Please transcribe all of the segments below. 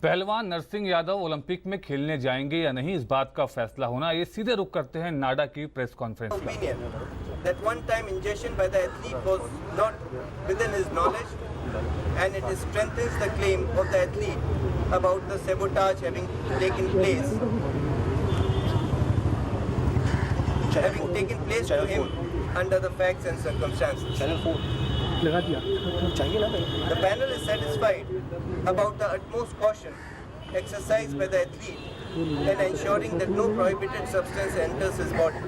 पहलवान नरसिंह यादव ओलंपिक में खेलने जाएंगे या नहीं, इस बात का फैसला होना। ये सीधे रुख करते हैं नाडा की प्रेस कॉन्फ्रेंस में। That one-time ingestion by the athlete was not within his knowledge, and it strengthens the claim of the athlete about the sabotage having taken place to him under the facts and circumstances. The panel is satisfied about the utmost caution exercised by the athlete in ensuring that no prohibited substance enters his body.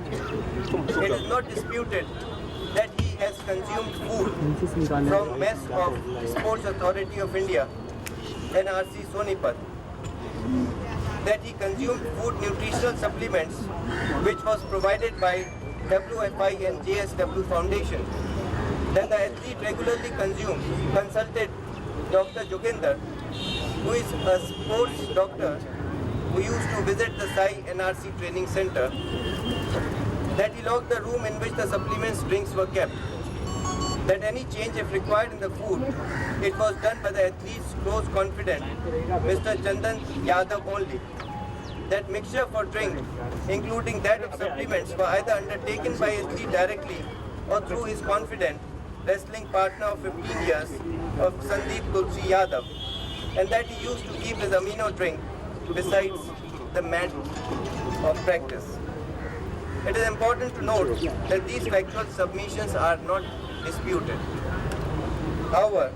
It is not disputed that he has consumed food from mess of Sports Authority of India, NRC Sonipat, that he consumed food nutritional supplements which was provided by WFI and JSW Foundation, that the athlete regularly consulted Dr. Joginder, who is a sports doctor who used to visit the Sai NRC training center, that he locked the room in which the supplements drinks were kept, that any change if required in the food, it was done by the athlete's close confidant, Mr. Chandan Yadav only, that mixture for drink, including that of supplements, were either undertaken by athlete directly or through his confidant, wrestling partner of 15 years of Sandeep Tulsi Yadav, and that he used to keep his amino drink besides the mat of practice. It is important to note that these factual submissions are not disputed. However,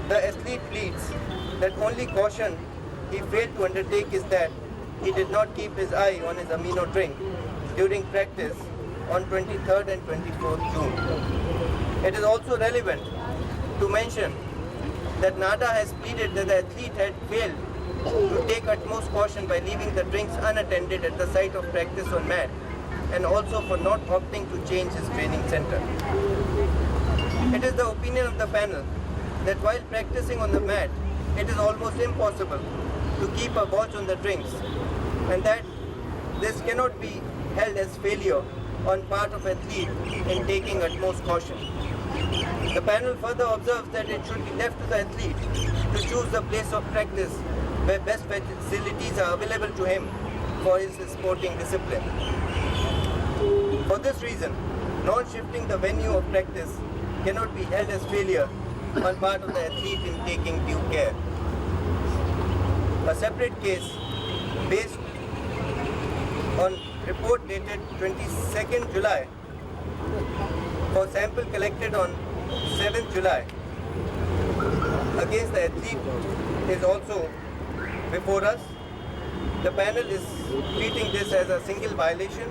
the athlete pleads that only caution he failed to undertake is that he did not keep his eye on his amino drink during practice on 23rd and 24th June. It is also relevant to mention that NADA has pleaded that the athlete had failed to take utmost caution by leaving the drinks unattended at the site of practice on mat, and also for not opting to change his training center. It is the opinion of the panel that while practicing on the mat, it is almost impossible to keep a watch on the drinks, and that this cannot be held as failure on part of athlete in taking utmost caution. The panel further observes that it should be left to the athlete to choose the place of practice where best facilities are available to him for his sporting discipline. For this reason, non-shifting the venue of practice cannot be held as failure on part of the athlete in taking due care. A separate case based on report dated 22nd July for sample collected on 7th July against the athlete is also before us. The panel is treating this as a single violation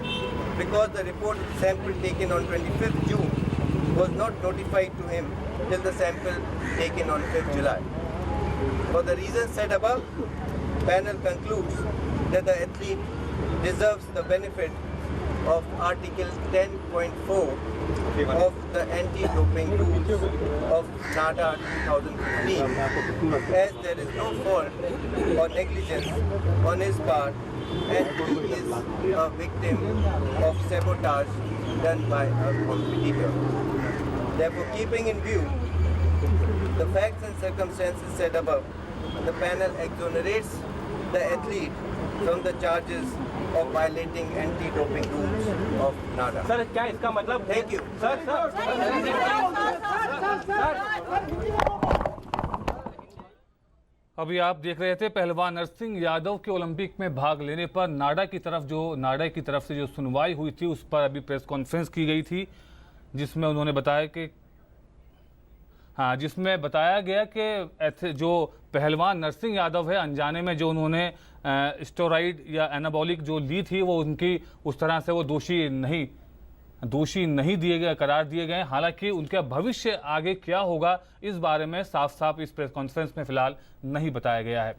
because the report sample taken on 25th June was not notified to him till the sample taken on 5th July. For the reasons said above, panel concludes that the athlete deserves the benefit of Article 10.4 of the anti-doping rules of NADA 2015, as there is no fault or negligence on his part and he is a victim of sabotage done by a competitor. Therefore, keeping in view the facts and circumstances said above, the panel exonerates the athlete from the charges of violating anti-doping rules of NADA. Sir क्या इसका मतलब? Thank you. Sir अभी आप देख रहे थे पहलवान नरसिंह यादव के ओलंपिक में भाग लेने पर नाडा की तरफ से जो सुनवाई हुई थी, उस पर अभी प्रेस कॉन्फ्रेंस की गई थी, जिसमें उन्होंने बताया कि जिसमें बताया गया कि जो पहलवान नरसिंह यादव है, अनजाने में जो उन्होंने स्टेरॉइड या एनाबॉलिक जो ली थी, वो उनकी उस तरह से वो दोषी नहीं दिए गए, करार दिए गए। हालांकि उनका भविष्य आगे क्या होगा, इस बारे में साफ साफ इस प्रेस कॉन्फ्रेंस में फिलहाल नहीं बताया गया है।